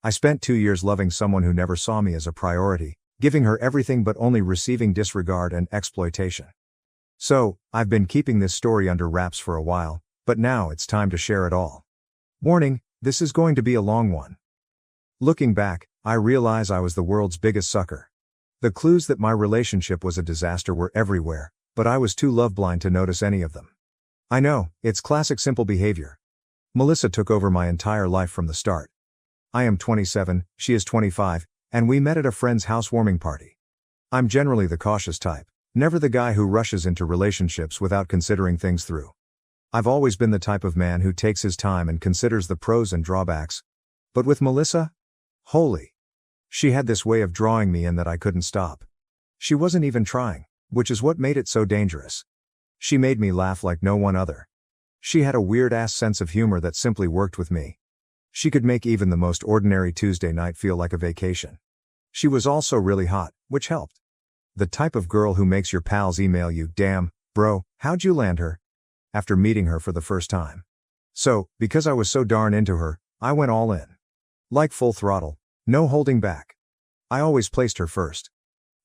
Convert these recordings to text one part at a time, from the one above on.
I spent 2 years loving someone who never saw me as a priority, giving her everything but only receiving disregard and exploitation. So, I've been keeping this story under wraps for a while, but now it's time to share it all. Warning, this is going to be a long one. Looking back, I realize I was the world's biggest sucker. The clues that my relationship was a disaster were everywhere, but I was too love-blind to notice any of them. I know, it's classic simple behavior. Melissa took over my entire life from the start. I am 27, she is 25, and we met at a friend's housewarming party. I'm generally the cautious type, never the guy who rushes into relationships without considering things through. I've always been the type of man who takes his time and considers the pros and drawbacks. But with Melissa? Holy! She had this way of drawing me in that I couldn't stop. She wasn't even trying, which is what made it so dangerous. She made me laugh like no one other. She had a weird-ass sense of humor that simply worked with me. She could make even the most ordinary Tuesday night feel like a vacation. She was also really hot, which helped. The type of girl who makes your pals email you, "Damn, bro, how'd you land her?" after meeting her for the first time. So, because I was so darn into her, I went all in. Like full throttle, no holding back. I always placed her first.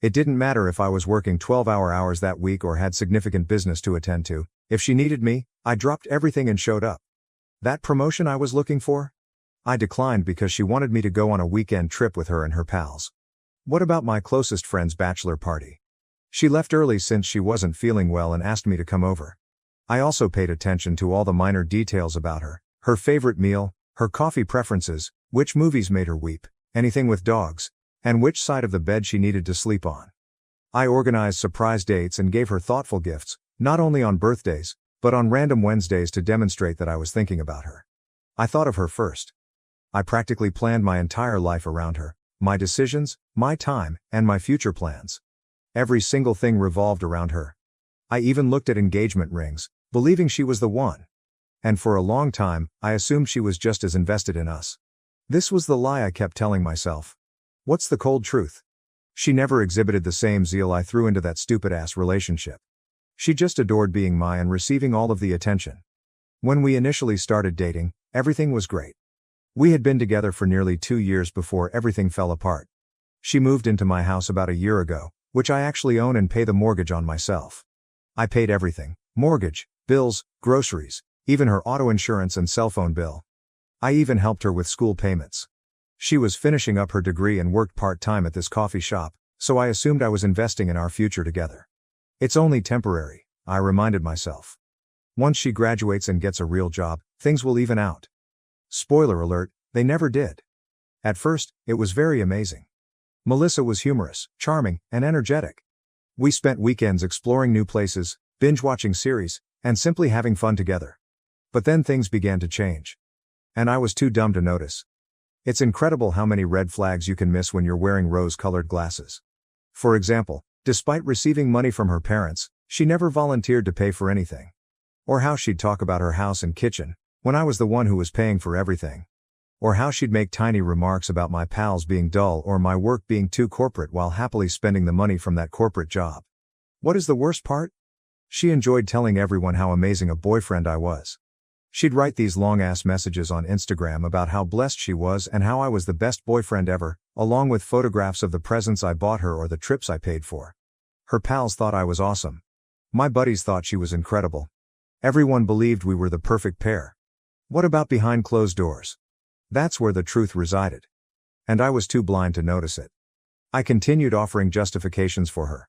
It didn't matter if I was working 12-hour hours that week or had significant business to attend to. If she needed me, I dropped everything and showed up. That promotion I was looking for? I declined because she wanted me to go on a weekend trip with her and her pals. What about my closest friend's bachelor party? She left early since she wasn't feeling well and asked me to come over. I also paid attention to all the minor details about her favorite meal, her coffee preferences, which movies made her weep, anything with dogs, and which side of the bed she needed to sleep on. I organized surprise dates and gave her thoughtful gifts, not only on birthdays, but on random Wednesdays to demonstrate that I was thinking about her. I thought of her first. I practically planned my entire life around her, my decisions, my time, and my future plans. Every single thing revolved around her. I even looked at engagement rings, believing she was the one. And for a long time, I assumed she was just as invested in us. This was the lie I kept telling myself. What's the cold truth? She never exhibited the same zeal I threw into that stupid-ass relationship. She just adored being mine and receiving all of the attention. When we initially started dating, everything was great. We had been together for nearly 2 years before everything fell apart. She moved into my house about a year ago, which I actually own and pay the mortgage on myself. I paid everything: mortgage, bills, groceries, even her auto insurance and cell phone bill. I even helped her with school payments. She was finishing up her degree and worked part-time at this coffee shop, so I assumed I was investing in our future together. It's only temporary, I reminded myself. Once she graduates and gets a real job, things will even out. Spoiler alert, they never did. At first, it was very amazing. Melissa was humorous, charming, and energetic. We spent weekends exploring new places, binge-watching series, and simply having fun together. But then things began to change. And I was too dumb to notice. It's incredible how many red flags you can miss when you're wearing rose-colored glasses. For example, despite receiving money from her parents, she never volunteered to pay for anything. Or how she'd talk about her house and kitchen, when I was the one who was paying for everything. Or how she'd make tiny remarks about my pals being dull or my work being too corporate while happily spending the money from that corporate job. What is the worst part? She enjoyed telling everyone how amazing a boyfriend I was. She'd write these long-ass messages on Instagram about how blessed she was and how I was the best boyfriend ever, along with photographs of the presents I bought her or the trips I paid for. Her pals thought I was awesome. My buddies thought she was incredible. Everyone believed we were the perfect pair. What about behind closed doors? That's where the truth resided. And I was too blind to notice it. I continued offering justifications for her.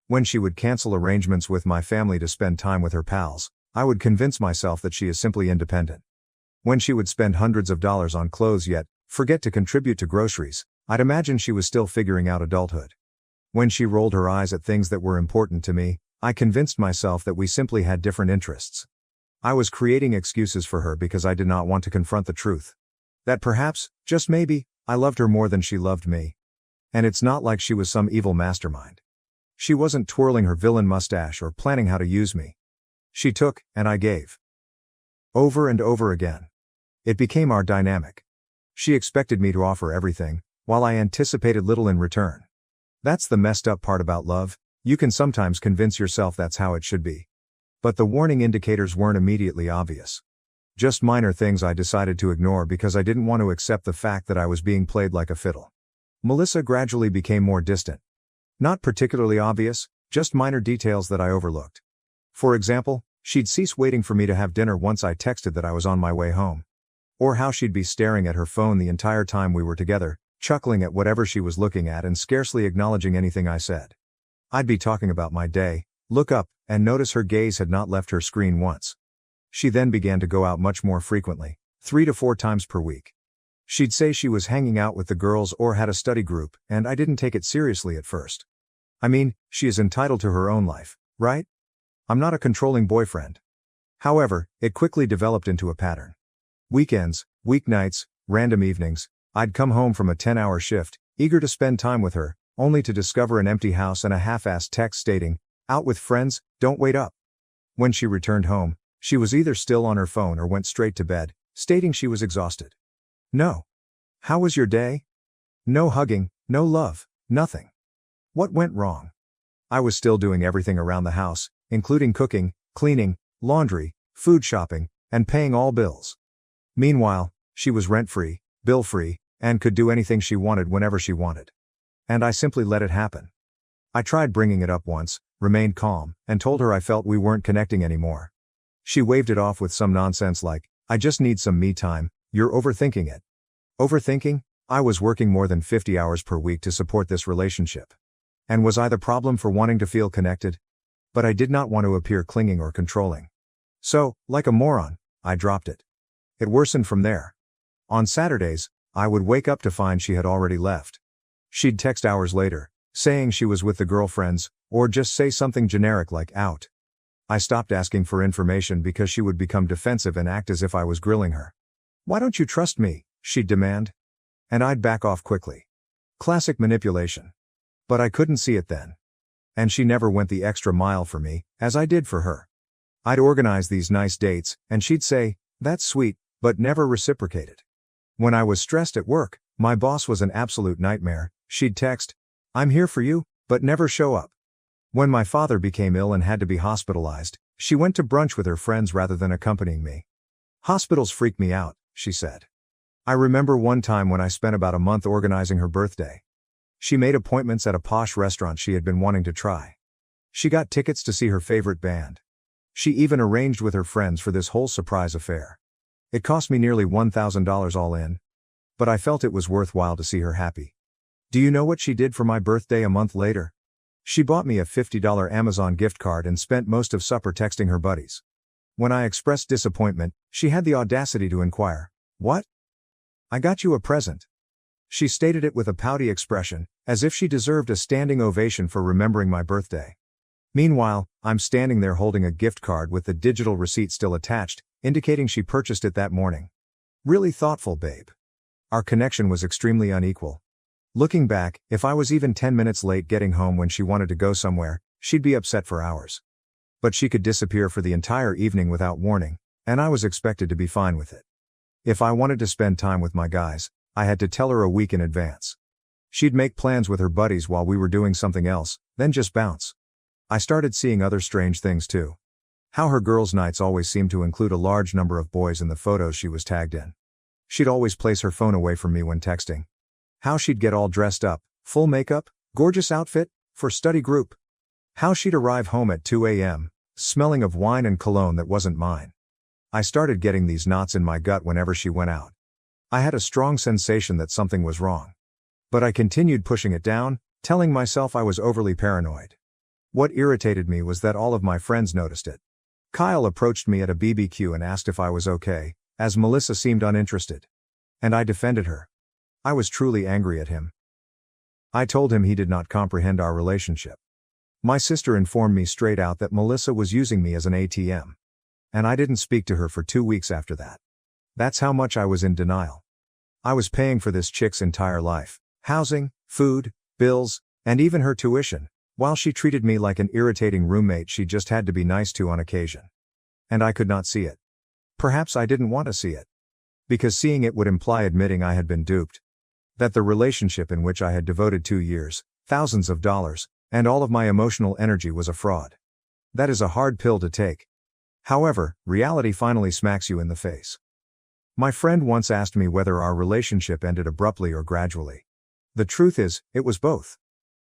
When she would cancel arrangements with my family to spend time with her pals, I would convince myself that she is simply independent. When she would spend hundreds of dollars on clothes yet forget to contribute to groceries, I'd imagine she was still figuring out adulthood. When she rolled her eyes at things that were important to me, I convinced myself that we simply had different interests. I was creating excuses for her because I did not want to confront the truth. That perhaps, just maybe, I loved her more than she loved me. And it's not like she was some evil mastermind. She wasn't twirling her villain mustache or planning how to use me. She took, and I gave. Over and over again. It became our dynamic. She expected me to offer everything, while I anticipated little in return. That's the messed up part about love. You can sometimes convince yourself that's how it should be. But the warning indicators weren't immediately obvious. Just minor things I decided to ignore because I didn't want to accept the fact that I was being played like a fiddle. Melissa gradually became more distant. Not particularly obvious, just minor details that I overlooked. For example, she'd cease waiting for me to have dinner once I texted that I was on my way home. Or how she'd be staring at her phone the entire time we were together, chuckling at whatever she was looking at and scarcely acknowledging anything I said. I'd be talking about my day, look up, and notice her gaze had not left her screen once. She then began to go out much more frequently, 3 to 4 times per week. She'd say she was hanging out with the girls or had a study group, and I didn't take it seriously at first. I mean, she is entitled to her own life, right? I'm not a controlling boyfriend. However, it quickly developed into a pattern. Weekends, weeknights, random evenings, I'd come home from a 10-hour shift, eager to spend time with her, only to discover an empty house and a half-assed text stating, "Out with friends, don't wait up." When she returned home, she was either still on her phone or went straight to bed, stating she was exhausted. No. How was your day? No hugging, no love, nothing. What went wrong? I was still doing everything around the house, including cooking, cleaning, laundry, food shopping, and paying all bills. Meanwhile, she was rent-free, bill-free, and could do anything she wanted whenever she wanted. And I simply let it happen. I tried bringing it up once, remained calm, and told her I felt we weren't connecting anymore. She waved it off with some nonsense like, "I just need some me time, you're overthinking it." Overthinking? I was working more than 50 hours per week to support this relationship. And was I the problem for wanting to feel connected? But I did not want to appear clinging or controlling. So, like a moron, I dropped it. It worsened from there. On Saturdays, I would wake up to find she had already left. She'd text hours later, saying she was with the girlfriends, or just say something generic like "out." I stopped asking for information because she would become defensive and act as if I was grilling her. "Why don't you trust me?" she'd demand. And I'd back off quickly. Classic manipulation. But I couldn't see it then. And she never went the extra mile for me, as I did for her. I'd organize these nice dates, and she'd say, "That's sweet," but never reciprocated. When I was stressed at work, my boss was an absolute nightmare. She'd text, "I'm here for you," but never show up. When my father became ill and had to be hospitalized, she went to brunch with her friends rather than accompanying me. "Hospitals freak me out," she said. I remember one time when I spent about a month organizing her birthday. She made appointments at a posh restaurant she had been wanting to try. She got tickets to see her favorite band. She even arranged with her friends for this whole surprise affair. It cost me nearly $1,000 all in. But I felt it was worthwhile to see her happy. Do you know what she did for my birthday a month later? She bought me a $50 Amazon gift card and spent most of supper texting her buddies. When I expressed disappointment, she had the audacity to inquire, "What?" "I got you a present." She stated it with a pouty expression, as if she deserved a standing ovation for remembering my birthday. Meanwhile, I'm standing there holding a gift card with the digital receipt still attached, indicating she purchased it that morning. Really thoughtful, babe. Our connection was extremely unequal. Looking back, if I was even 10 minutes late getting home when she wanted to go somewhere, she'd be upset for hours. But she could disappear for the entire evening without warning, and I was expected to be fine with it. If I wanted to spend time with my guys, I had to tell her a week in advance. She'd make plans with her buddies while we were doing something else, then just bounce. I started seeing other strange things too. How her girls' nights always seemed to include a large number of boys in the photos she was tagged in. She'd always place her phone away from me when texting. How she'd get all dressed up, full makeup, gorgeous outfit, for study group. How she'd arrive home at 2 a.m., smelling of wine and cologne that wasn't mine. I started getting these knots in my gut whenever she went out. I had a strong sensation that something was wrong. But I continued pushing it down, telling myself I was overly paranoid. What irritated me was that all of my friends noticed it. Kyle approached me at a BBQ and asked if I was okay, as Melissa seemed uninterested. And I defended her. I was truly angry at him. I told him he did not comprehend our relationship. My sister informed me straight out that Melissa was using me as an ATM. And I didn't speak to her for 2 weeks after that. That's how much I was in denial. I was paying for this chick's entire life, housing, food, bills, and even her tuition, while she treated me like an irritating roommate she just had to be nice to on occasion. And I could not see it. Perhaps I didn't want to see it. Because seeing it would imply admitting I had been duped. That the relationship in which I had devoted 2 years, thousands of dollars, and all of my emotional energy was a fraud. That is a hard pill to take. However, reality finally smacks you in the face. My friend once asked me whether our relationship ended abruptly or gradually. The truth is, it was both.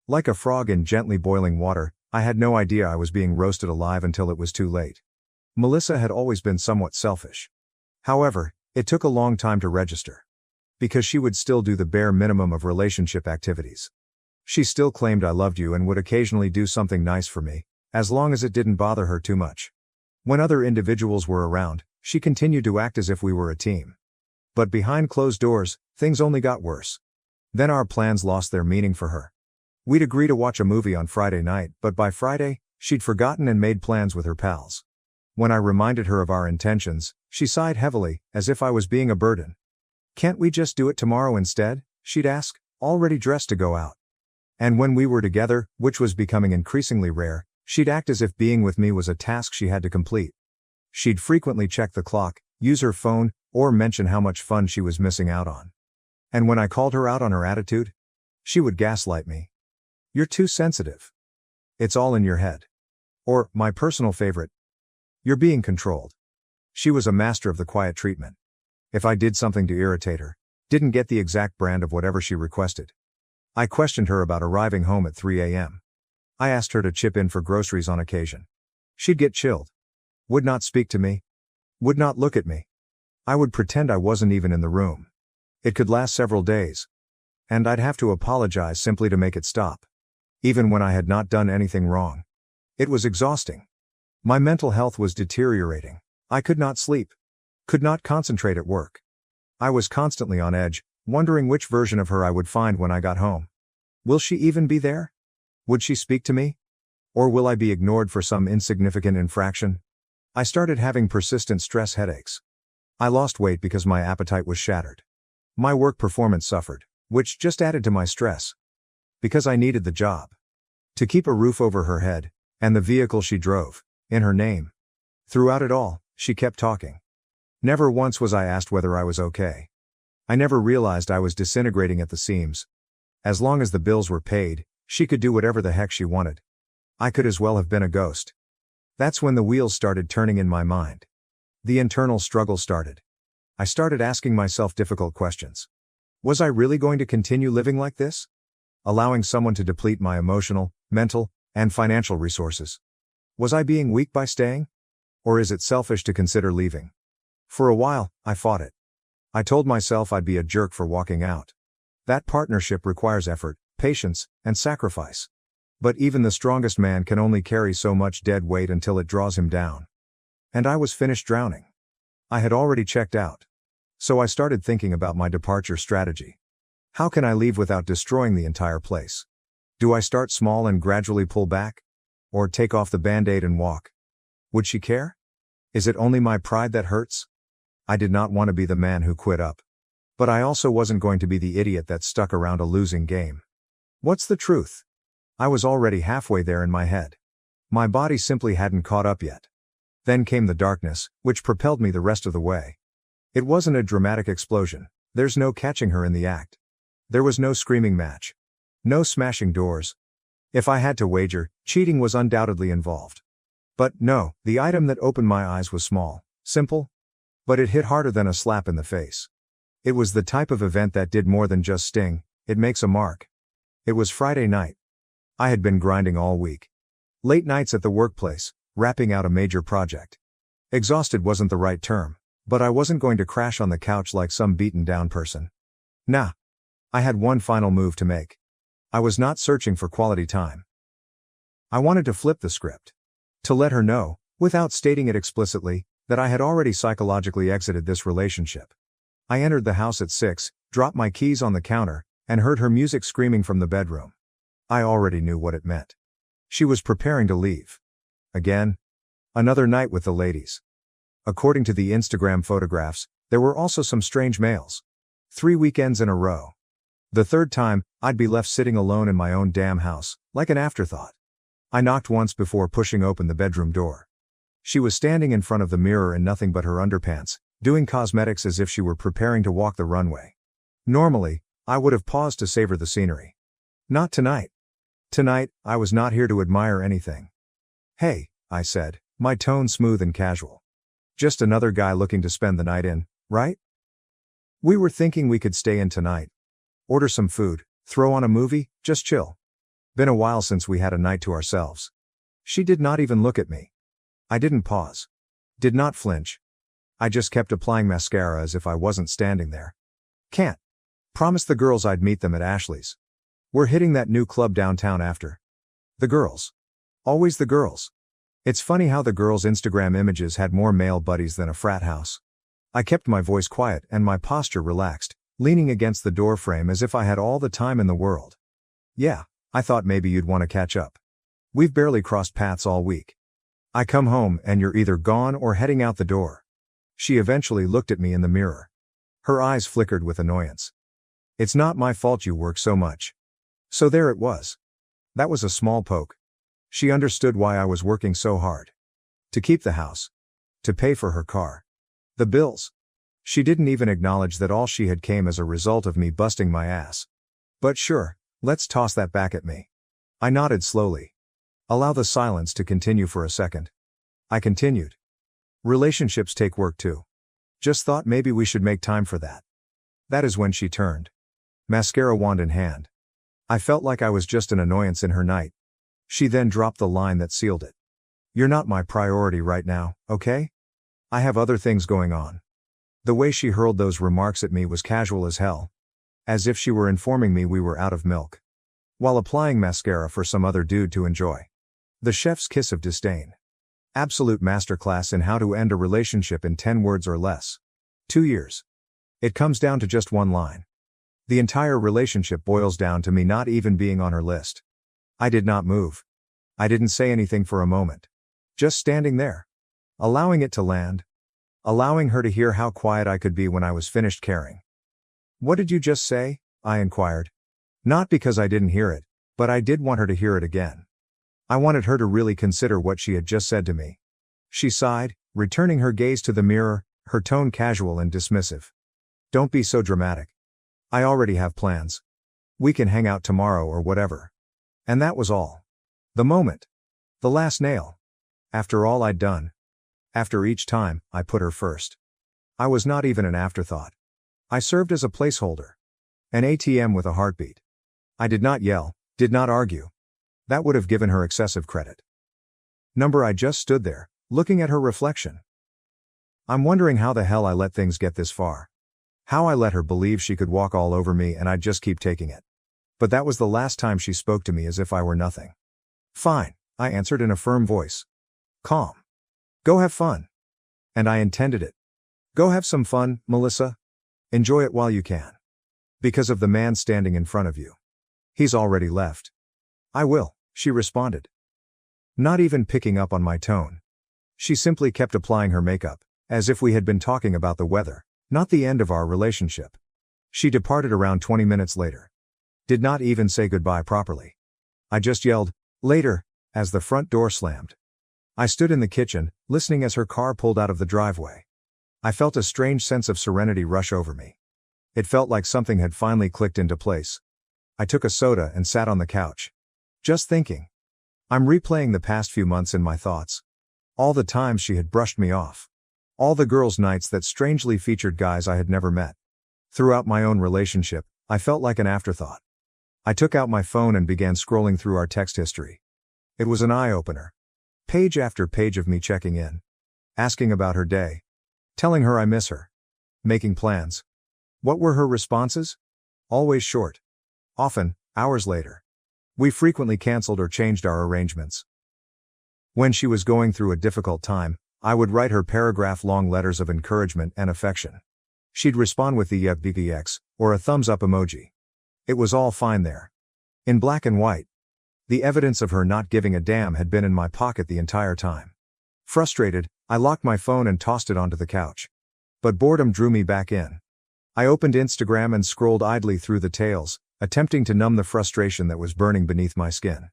Like a frog in gently boiling water, I had no idea I was being roasted alive until it was too late. Melissa had always been somewhat selfish. However, it took a long time to register. Because she would still do the bare minimum of relationship activities. She still claimed I loved you and would occasionally do something nice for me, as long as it didn't bother her too much. When other individuals were around, she continued to act as if we were a team. But behind closed doors, things only got worse. Then our plans lost their meaning for her. We'd agree to watch a movie on Friday night, but by Friday, she'd forgotten and made plans with her pals. When I reminded her of our intentions, she sighed heavily, as if I was being a burden. "Can't we just do it tomorrow instead?" she'd ask, already dressed to go out. And when we were together, which was becoming increasingly rare, she'd act as if being with me was a task she had to complete. She'd frequently check the clock, use her phone, or mention how much fun she was missing out on. And when I called her out on her attitude, she would gaslight me. "You're too sensitive. It's all in your head." Or, my personal favorite, "You're being controlled." She was a master of the quiet treatment. If I did something to irritate her, didn't get the exact brand of whatever she requested, I questioned her about arriving home at 3 a.m. I asked her to chip in for groceries on occasion. She'd get chilled. Would not speak to me. Would not look at me. I would pretend I wasn't even in the room. It could last several days. And I'd have to apologize simply to make it stop. Even when I had not done anything wrong. It was exhausting. My mental health was deteriorating. I could not sleep. Could not concentrate at work. I was constantly on edge, wondering which version of her I would find when I got home. Will she even be there? Would she speak to me? Or will I be ignored for some insignificant infraction? I started having persistent stress headaches. I lost weight because my appetite was shattered. My work performance suffered, which just added to my stress. Because I needed the job. To keep a roof over her head, and the vehicle she drove, in her name. Throughout it all, she kept talking. Never once was I asked whether I was okay. I never realized I was disintegrating at the seams. As long as the bills were paid, she could do whatever the heck she wanted. I could as well have been a ghost. That's when the wheels started turning in my mind. The internal struggle started. I started asking myself difficult questions. Was I really going to continue living like this? Allowing someone to deplete my emotional, mental, and financial resources? Was I being weak by staying? Or is it selfish to consider leaving? For a while, I fought it. I told myself I'd be a jerk for walking out. That partnership requires effort, patience, and sacrifice. But even the strongest man can only carry so much dead weight until it draws him down. And I was finished drowning. I had already checked out. So I started thinking about my departure strategy. How can I leave without destroying the entire place? Do I start small and gradually pull back? Or take off the band-aid and walk? Would she care? Is it only my pride that hurts? I did not want to be the man who quit up. But I also wasn't going to be the idiot that stuck around a losing game. What's the truth? I was already halfway there in my head. My body simply hadn't caught up yet. Then came the darkness, which propelled me the rest of the way. It wasn't a dramatic explosion. There's no catching her in the act. There was no screaming match. No smashing doors. If I had to wager, cheating was undoubtedly involved. But no, the item that opened my eyes was small, simple. But it hit harder than a slap in the face. It was the type of event that did more than just sting, it makes a mark. It was Friday night. I had been grinding all week. Late nights at the workplace, wrapping out a major project. Exhausted wasn't the right term, but I wasn't going to crash on the couch like some beaten down person. Nah. I had one final move to make. I was not searching for quality time. I wanted to flip the script. To let her know, without stating it explicitly, that I had already psychologically exited this relationship. I entered the house at 6, dropped my keys on the counter, and heard her music screaming from the bedroom. I already knew what it meant. She was preparing to leave. Again? Another night with the ladies. According to the Instagram photographs, there were also some strange males. 3 weekends in a row. The third time, I'd be left sitting alone in my own damn house, like an afterthought. I knocked once before pushing open the bedroom door. She was standing in front of the mirror in nothing but her underpants, doing cosmetics as if she were preparing to walk the runway. Normally, I would have paused to savor the scenery. Not tonight. Tonight, I was not here to admire anything. "Hey," I said, My tone smooth and casual. Just another guy looking to spend the night in, right? We were thinking we could stay in tonight. Order some food, throw on a movie, just chill. Been a while since we had a night to ourselves. She did not even look at me. I didn't pause. Did not flinch. I just kept applying mascara as if I wasn't standing there. Can't. Promised the girls I'd meet them at Ashley's. We're hitting that new club downtown after. The girls. Always the girls. It's funny how the girls' Instagram images had more male buddies than a frat house. I kept my voice quiet and my posture relaxed, leaning against the doorframe as if I had all the time in the world. Yeah, I thought maybe you'd want to catch up. We've barely crossed paths all week. I come home and you're either gone or heading out the door. She eventually looked at me in the mirror. Her eyes flickered with annoyance. It's not my fault you work so much. So there it was. That was a small poke. She understood why I was working so hard. To keep the house. To pay for her car. The bills. She didn't even acknowledge that all she had came as a result of me busting my ass. But sure, let's toss that back at me. I nodded slowly. Allow the silence to continue for a second. I continued. Relationships take work too. Just thought maybe we should make time for that. That is when she turned. Mascara wand in hand. I felt like I was just an annoyance in her night. She then dropped the line that sealed it. You're not my priority right now, okay? I have other things going on. The way she hurled those remarks at me was casual as hell. As if she were informing me we were out of milk. While applying mascara for some other dude to enjoy. The chef's kiss of disdain. Absolute masterclass in how to end a relationship in 10 words or less. 2 years. It comes down to just one line. The entire relationship boils down to me not even being on her list. I did not move. I didn't say anything for a moment. Just standing there. Allowing it to land. Allowing her to hear how quiet I could be when I was finished caring. What did you just say? I inquired. Not because I didn't hear it, but I did want her to hear it again. I wanted her to really consider what she had just said to me. She sighed, returning her gaze to the mirror, her tone casual and dismissive. Don't be so dramatic. I already have plans. We can hang out tomorrow or whatever. And that was all. The moment. The last nail. After all I'd done. After each time, I put her first. I was not even an afterthought. I served as a placeholder. An ATM with a heartbeat. I did not yell, did not argue. That would have given her excessive credit. I just stood there, looking at her reflection. I'm wondering how the hell I let things get this far. How I let her believe she could walk all over me and I'd just keep taking it. But that was the last time she spoke to me as if I were nothing. Fine, I answered in a firm voice. Calm. Go have fun. And I intended it. Go have some fun, Melissa. Enjoy it while you can. Because of the man standing in front of you. He's already left. I will, she responded. Not even picking up on my tone. She simply kept applying her makeup, as if we had been talking about the weather, not the end of our relationship. She departed around 20 minutes later. Did not even say goodbye properly. I just yelled, later, as the front door slammed. I stood in the kitchen, listening as her car pulled out of the driveway. I felt a strange sense of serenity rush over me. It felt like something had finally clicked into place. I took a soda and sat on the couch. Just thinking. I'm replaying the past few months in my thoughts. All the times she had brushed me off. All the girls' nights that strangely featured guys I had never met. Throughout my own relationship, I felt like an afterthought. I took out my phone and began scrolling through our text history. It was an eye-opener. Page after page of me checking in. Asking about her day. Telling her I miss her. Making plans. What were her responses? Always short. Often, hours later. We frequently canceled or changed our arrangements. When she was going through a difficult time, I would write her paragraph-long letters of encouragement and affection. She'd respond with the BBX, or a thumbs-up emoji. It was all fine there. In black and white. The evidence of her not giving a damn had been in my pocket the entire time. Frustrated, I locked my phone and tossed it onto the couch. But boredom drew me back in. I opened Instagram and scrolled idly through the tales, attempting to numb the frustration that was burning beneath my skin.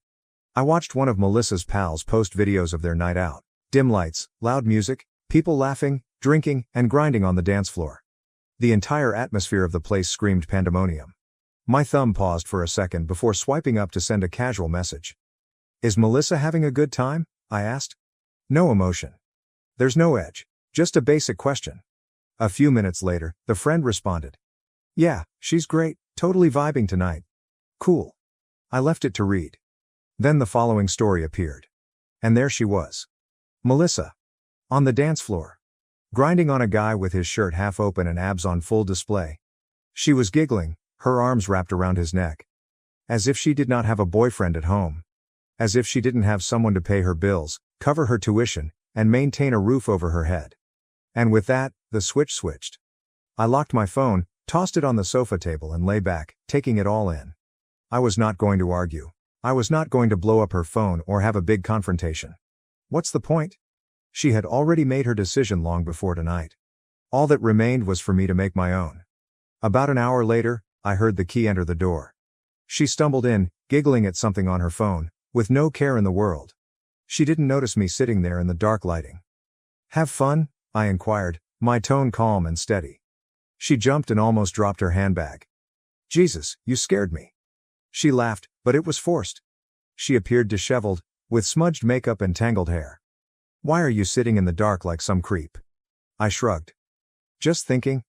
I watched one of Melissa's pals post videos of their night out. Dim lights, loud music, people laughing, drinking, and grinding on the dance floor. The entire atmosphere of the place screamed pandemonium. My thumb paused for a second before swiping up to send a casual message. Is Melissa having a good time? I asked. No emotion. There's no edge. Just a basic question. A few minutes later, the friend responded. Yeah, she's great, totally vibing tonight. Cool. I left it to read. Then the following story appeared. And there she was. Melissa. On the dance floor. Grinding on a guy with his shirt half open and abs on full display. She was giggling, her arms wrapped around his neck. As if she did not have a boyfriend at home. As if she didn't have someone to pay her bills, cover her tuition, and maintain a roof over her head. And with that, the switch switched. I locked my phone, tossed it on the sofa table and lay back, taking it all in. I was not going to argue. I was not going to blow up her phone or have a big confrontation. What's the point? She had already made her decision long before tonight. All that remained was for me to make my own. About an hour later, I heard the key enter the door. She stumbled in, giggling at something on her phone, with no care in the world. She didn't notice me sitting there in the dark lighting. Have fun? I inquired, my tone calm and steady. She jumped and almost dropped her handbag. Jesus, you scared me. She laughed, but it was forced. She appeared disheveled, with smudged makeup and tangled hair. Why are you sitting in the dark like some creep? I shrugged. Just thinking.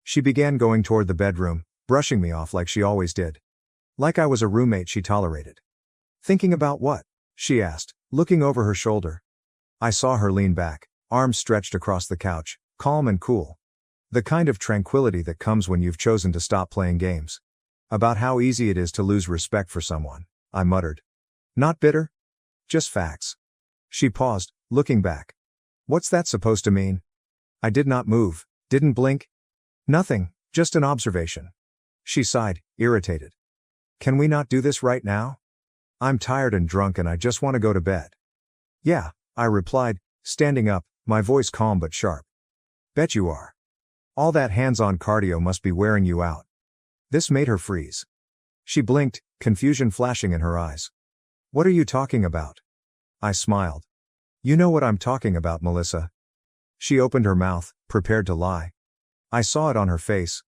She began going toward the bedroom, brushing me off like she always did. Like I was a roommate she tolerated. Thinking about what? She asked, looking over her shoulder. I saw her lean back, arms stretched across the couch, calm and cool. The kind of tranquility that comes when you've chosen to stop playing games. About how easy it is to lose respect for someone, I muttered. Not bitter? Just facts. She paused, looking back. What's that supposed to mean? I did not move, didn't blink. Nothing, just an observation. She sighed, irritated. Can we not do this right now? I'm tired and drunk and I just want to go to bed. Yeah, I replied, standing up, my voice calm but sharp. Bet you are. All that hands-on cardio must be wearing you out. This made her freeze. She blinked, confusion flashing in her eyes. What are you talking about? I smiled. You know what I'm talking about, Melissa. She opened her mouth, prepared to lie. I saw it on her face.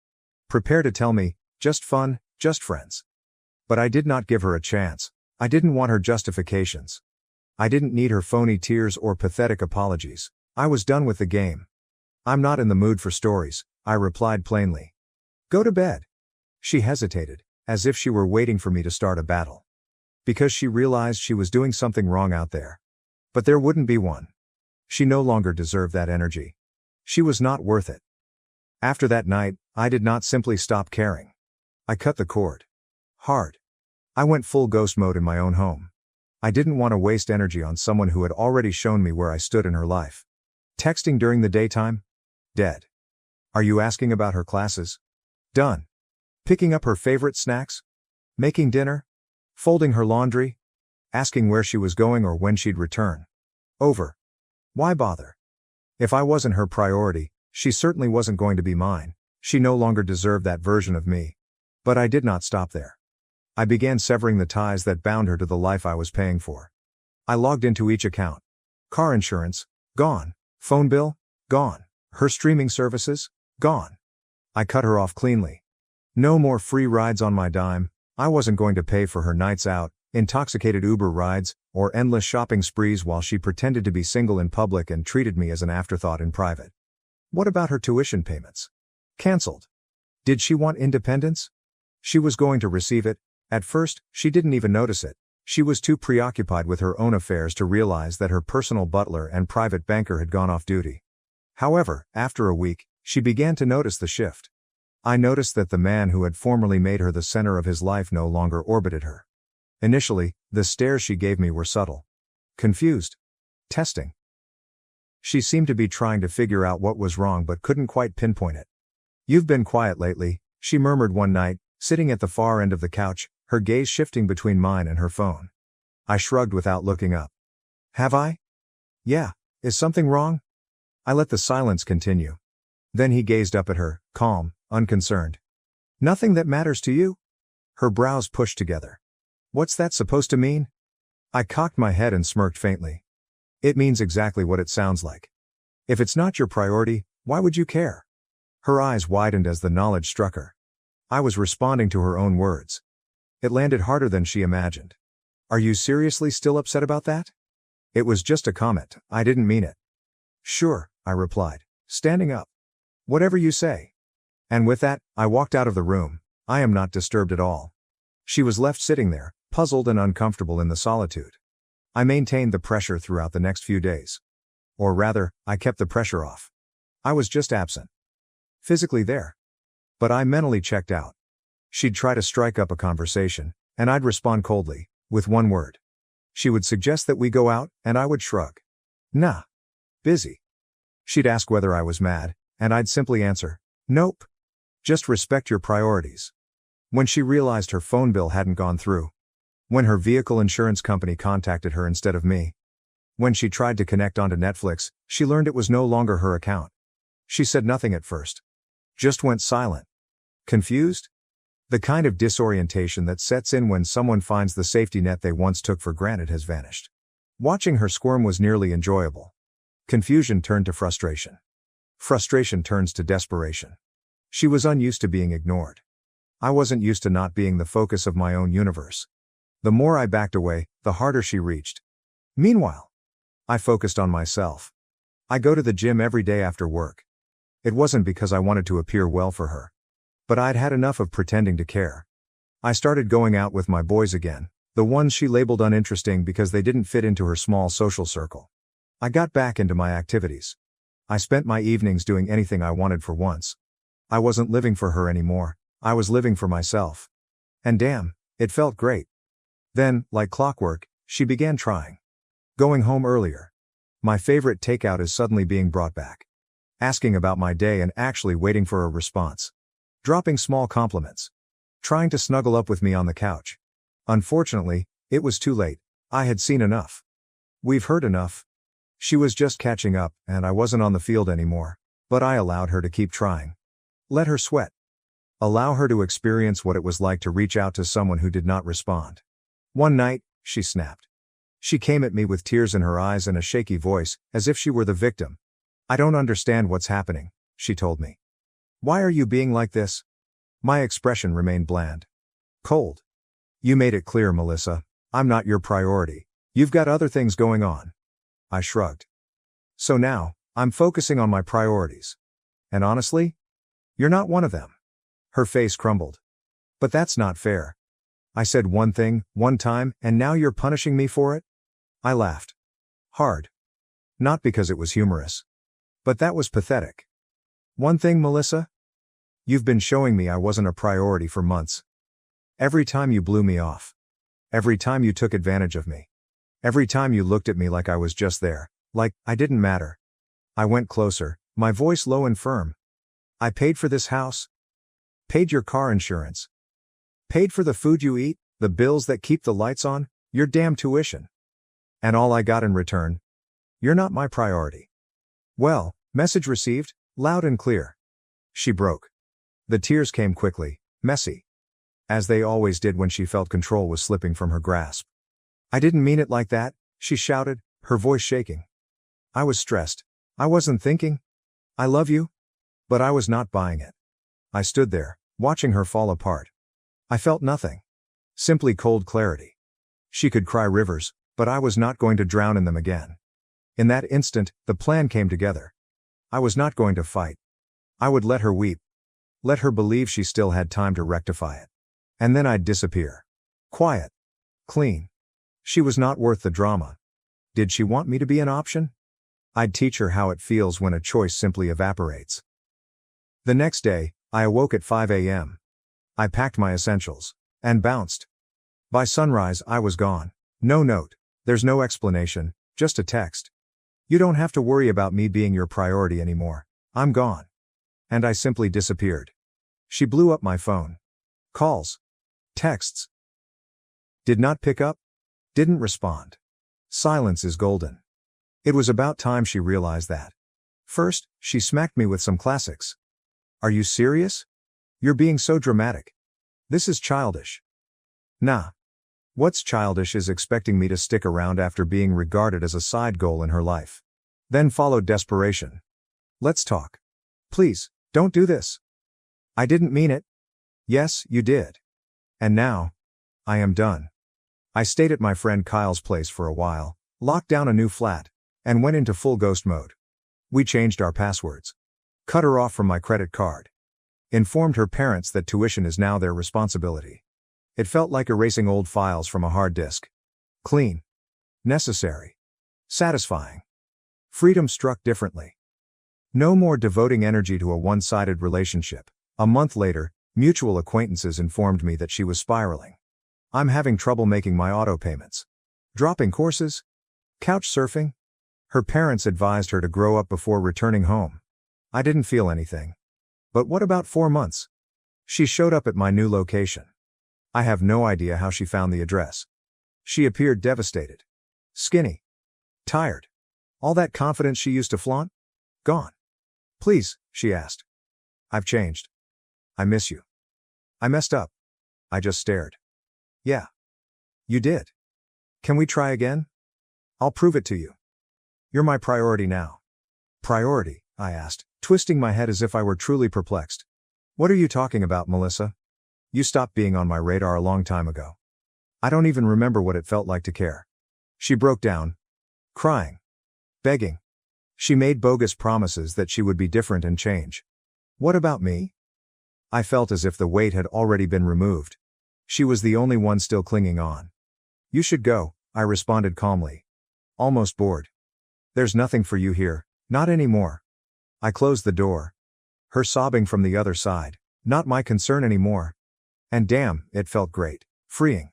Prepared to tell me, just fun, just friends. But I did not give her a chance. I didn't want her justifications. I didn't need her phony tears or pathetic apologies. I was done with the game. I'm not in the mood for stories, I replied plainly. Go to bed. She hesitated, as if she were waiting for me to start a battle. Because she realized she was doing something wrong out there. But there wouldn't be one. She no longer deserved that energy. She was not worth it. After that night, I did not simply stop caring. I cut the cord. Hard. I went full ghost mode in my own home. I didn't want to waste energy on someone who had already shown me where I stood in her life. Texting during the daytime? Dead. Are you asking about her classes? Done. Picking up her favorite snacks? Making dinner? Folding her laundry? Asking where she was going or when she'd return? Over. Why bother? If I wasn't her priority, she certainly wasn't going to be mine. She no longer deserved that version of me. But I did not stop there. I began severing the ties that bound her to the life I was paying for. I logged into each account. Car insurance? Gone. Phone bill? Gone. Her streaming services? Gone. I cut her off cleanly. No more free rides on my dime. I wasn't going to pay for her nights out, intoxicated Uber rides, or endless shopping sprees while she pretended to be single in public and treated me as an afterthought in private. What about her tuition payments? Cancelled. Did she want independence? She was going to receive it. At first, she didn't even notice it. She was too preoccupied with her own affairs to realize that her personal butler and private banker had gone off duty. However, after a week, she began to notice the shift. I noticed that the man who had formerly made her the center of his life no longer orbited her. Initially, the stares she gave me were subtle. Confused. Testing. She seemed to be trying to figure out what was wrong but couldn't quite pinpoint it. You've been quiet lately, she murmured one night, sitting at the far end of the couch, her gaze shifting between mine and her phone. I shrugged without looking up. Have I? Yeah. Is something wrong? I let the silence continue. Then he gazed up at her, calm, unconcerned. Nothing that matters to you? Her brows pushed together. What's that supposed to mean? I cocked my head and smirked faintly. It means exactly what it sounds like. If it's not your priority, why would you care? Her eyes widened as the knowledge struck her. I was responding to her own words. It landed harder than she imagined. Are you seriously still upset about that? It was just a comment, I didn't mean it. Sure, I replied, standing up. Whatever you say. And with that, I walked out of the room. I am not disturbed at all. She was left sitting there, puzzled and uncomfortable in the solitude. I maintained the pressure throughout the next few days. Or rather, I kept the pressure off. I was just absent. Physically there. But I mentally checked out. She'd try to strike up a conversation, and I'd respond coldly, with one word. She would suggest that we go out, and I would shrug. Nah. Busy. She'd ask whether I was mad, and I'd simply answer, nope. Just respect your priorities. When she realized her phone bill hadn't gone through. When her vehicle insurance company contacted her instead of me. When she tried to connect onto Netflix, she learned it was no longer her account. She said nothing at first. Just went silent. Confused? The kind of disorientation that sets in when someone finds the safety net they once took for granted has vanished. Watching her squirm was nearly enjoyable. Confusion turned to frustration. Frustration turns to desperation. She was unused to being ignored. I wasn't used to not being the focus of my own universe. The more I backed away, the harder she reached. Meanwhile, I focused on myself. I go to the gym every day after work. It wasn't because I wanted to appear well for her. But I'd had enough of pretending to care. I started going out with my boys again, the ones she labeled uninteresting because they didn't fit into her small social circle. I got back into my activities. I spent my evenings doing anything I wanted for once. I wasn't living for her anymore, I was living for myself. And damn, it felt great. Then, like clockwork, she began trying. Going home earlier. My favorite takeout is suddenly being brought back. Asking about my day and actually waiting for a response. Dropping small compliments. Trying to snuggle up with me on the couch. Unfortunately, it was too late. I had seen enough. We've heard enough. She was just catching up, and I wasn't on the field anymore. But I allowed her to keep trying. Let her sweat. Allow her to experience what it was like to reach out to someone who did not respond. One night, she snapped. She came at me with tears in her eyes and a shaky voice, as if she were the victim. I don't understand what's happening, she told me. Why are you being like this? My expression remained bland. Cold. You made it clear, Melissa. I'm not your priority. You've got other things going on. I shrugged. So now, I'm focusing on my priorities. And honestly, you're not one of them. Her face crumbled. But that's not fair. I said one thing, one time, and now you're punishing me for it? I laughed. Hard. Not because it was humorous. But that was pathetic. One thing, Melissa? You've been showing me I wasn't a priority for months. Every time you blew me off. Every time you took advantage of me. Every time you looked at me like I was just there, like I didn't matter. I went closer, my voice low and firm. I paid for this house. Paid your car insurance. Paid for the food you eat, the bills that keep the lights on, your damn tuition. And all I got in return? You're not my priority. Well, message received, loud and clear. She broke. The tears came quickly, messy. As they always did when she felt control was slipping from her grasp. I didn't mean it like that, she shouted, her voice shaking. I was stressed. I wasn't thinking. I love you. But I was not buying it. I stood there, watching her fall apart. I felt nothing. Simply cold clarity. She could cry rivers, but I was not going to drown in them again. In that instant, the plan came together. I was not going to fight. I would let her weep. Let her believe she still had time to rectify it. And then I'd disappear. Quiet. Clean. She was not worth the drama. Did she want me to be an option? I'd teach her how it feels when a choice simply evaporates. The next day, I awoke at 5 a.m. I packed my essentials. And bounced. By sunrise I was gone. No note. There's no explanation, just a text. You don't have to worry about me being your priority anymore. I'm gone. And I simply disappeared. She blew up my phone. Calls. Texts. Did not pick up. Didn't respond. Silence is golden. It was about time she realized that. First, she smacked me with some classics. Are you serious? You're being so dramatic. This is childish. Nah. What's childish is expecting me to stick around after being regarded as a side goal in her life. Then followed desperation. Let's talk. Please, don't do this. I didn't mean it. Yes, you did. And now, I am done. I stayed at my friend Kyle's place for a while, Locked down a new flat. And went into full ghost mode. We changed our passwords. Cut her off from my credit card. Informed her parents that tuition is now their responsibility. It felt like erasing old files from a hard disk. Clean. Necessary. Satisfying. Freedom struck differently. No more devoting energy to a one-sided relationship. A month later, mutual acquaintances informed me that she was spiraling. I'm having trouble making my auto payments. Dropping courses? Couch surfing? Her parents advised her to grow up before returning home. I didn't feel anything. But what about 4 months? She showed up at my new location. I have no idea how she found the address. She appeared devastated. Skinny. Tired. All that confidence she used to flaunt? Gone. Please, she asked. I've changed. I miss you. I messed up. I just stared. Yeah. You did. Can we try again? I'll prove it to you. You're my priority now. Priority? I asked, twisting my head as if I were truly perplexed. What are you talking about, Melissa? You stopped being on my radar a long time ago. I don't even remember what it felt like to care. She broke down. Crying. Begging. She made bogus promises that she would be different and change. What about me? I felt as if the weight had already been removed. She was the only one still clinging on. You should go, I responded calmly. Almost bored. There's nothing for you here, not anymore. I closed the door. Her sobbing from the other side. Not my concern anymore. And damn, it felt great. Freeing.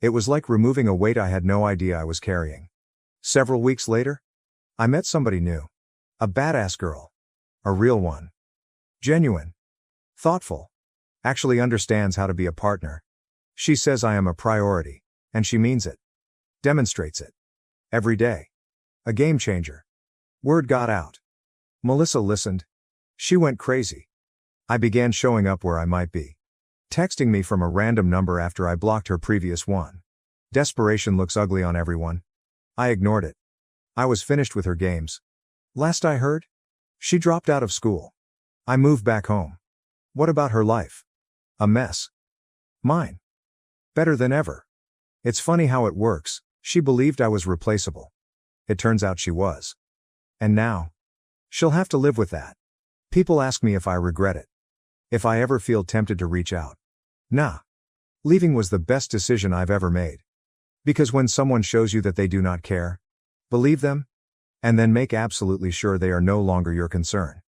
It was like removing a weight I had no idea I was carrying. Several weeks later, I met somebody new. A badass girl. A real one. Genuine. Thoughtful. Actually understands how to be a partner. She says I am a priority. And she means it. Demonstrates it. Every day. A game changer. Word got out. Melissa listened. She went crazy. I began showing up where I might be. Texting me from a random number after I blocked her previous one. Desperation looks ugly on everyone. I ignored it. I was finished with her games. Last I heard, she dropped out of school. I moved back home. What about her life? A mess. Mine. Better than ever. It's funny how it works. She believed I was replaceable. It turns out she was. And now? She'll have to live with that. People ask me if I regret it. If I ever feel tempted to reach out. Nah. Leaving was the best decision I've ever made. Because when someone shows you that they do not care, believe them, and then make absolutely sure they are no longer your concern.